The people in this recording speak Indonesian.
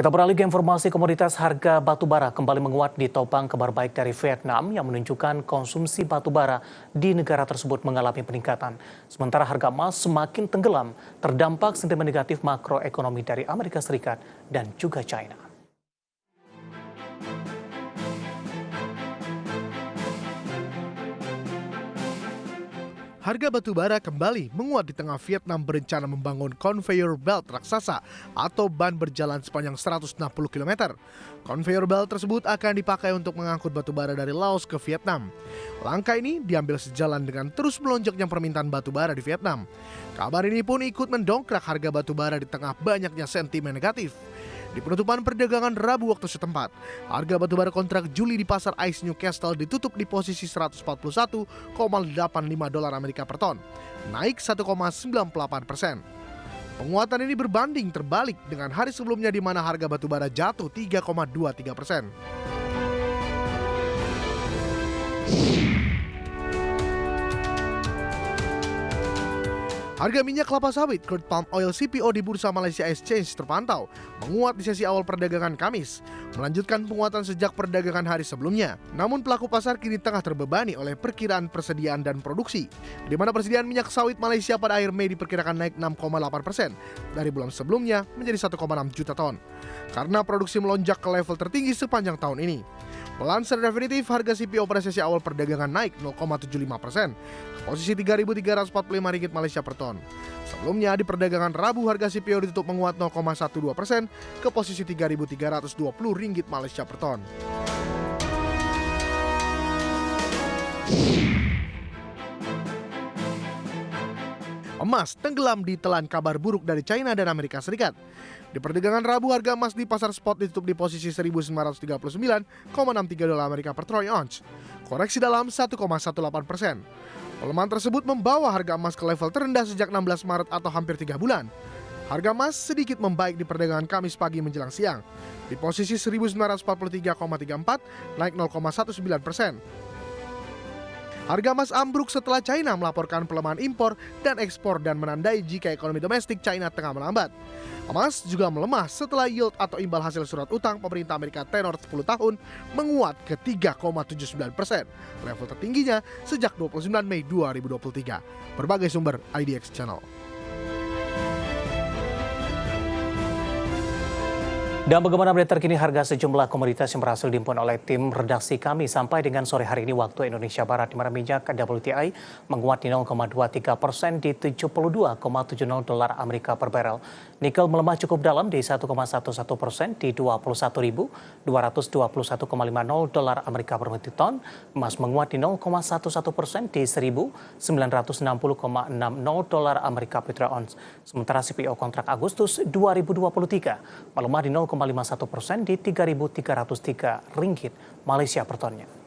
Kita beralih ke informasi komoditas. Harga batubara kembali menguat di topang kabar baik dari Vietnam yang menunjukkan konsumsi batubara di negara tersebut mengalami peningkatan. Sementara harga emas semakin tenggelam, terdampak sentimen negatif makroekonomi dari Amerika Serikat dan juga China. Harga batubara kembali menguat di tengah Vietnam berencana membangun conveyor belt raksasa atau ban berjalan sepanjang 160 km. Conveyor belt tersebut akan dipakai untuk mengangkut batubara dari Laos ke Vietnam. Langkah ini diambil sejalan dengan terus melonjaknya permintaan batubara di Vietnam. Kabar ini pun ikut mendongkrak harga batubara di tengah banyaknya sentimen negatif. Di penutupan perdagangan Rabu waktu setempat, harga batubara kontrak Juli di pasar ICE Newcastle ditutup di posisi 141,85 dolar Amerika per ton, naik 1,98%. Penguatan ini berbanding terbalik dengan hari sebelumnya di mana harga batubara jatuh 3,23%. Harga minyak kelapa sawit crude palm oil CPO di Bursa Malaysia Exchange terpantau menguat di sesi awal perdagangan Kamis, melanjutkan penguatan sejak perdagangan hari sebelumnya. Namun pelaku pasar kini tengah terbebani oleh perkiraan persediaan dan produksi, di mana persediaan minyak sawit Malaysia pada akhir Mei diperkirakan naik 6,8% dari bulan sebelumnya menjadi 1,6 juta ton, karena produksi melonjak ke level tertinggi sepanjang tahun ini. Melansir definitif, harga CPO pada sesi awal perdagangan naik 0,75% ke posisi Rp3.345 Malaysia per ton. Sebelumnya di perdagangan Rabu, harga CPO ditutup menguat 0,12% ke posisi Rp3.320 Malaysia per ton. Emas tenggelam di telan kabar buruk dari China dan Amerika Serikat. Di perdagangan Rabu, harga emas di pasar spot ditutup di posisi 1.939,63 dolar Amerika per troy ounce, koreksi dalam 1,18%. Pelemahan tersebut membawa harga emas ke level terendah sejak 16 Maret atau hampir 3 bulan. Harga emas sedikit membaik di perdagangan Kamis pagi menjelang siang, di posisi 1.943,34, naik 0,19%. Harga emas ambruk setelah China melaporkan pelemahan impor dan ekspor dan menandai jika ekonomi domestik China tengah melambat. Emas juga melemah setelah yield atau imbal hasil surat utang pemerintah Amerika tenor 10 tahun menguat ke 3,79%, level tertingginya sejak 29 Mei 2023. Berbagai sumber IDX Channel. Dan bagaimana update terkini harga sejumlah komoditas yang berhasil dihimpun oleh tim redaksi kami sampai dengan sore hari ini waktu Indonesia Barat, di mana minyak WTI menguat di 0,23% di 72,70 dolar Amerika per barel. Nikel melemah cukup dalam di 1,11% di 21.221,50 dolar Amerika per metrik ton. Emas menguat di 0,11% di 1.960,60 dolar Amerika per ounce. Sementara CPO kontrak Agustus 2023 melemah di 0,51% di Rp3.303 Malaysia per tonnya.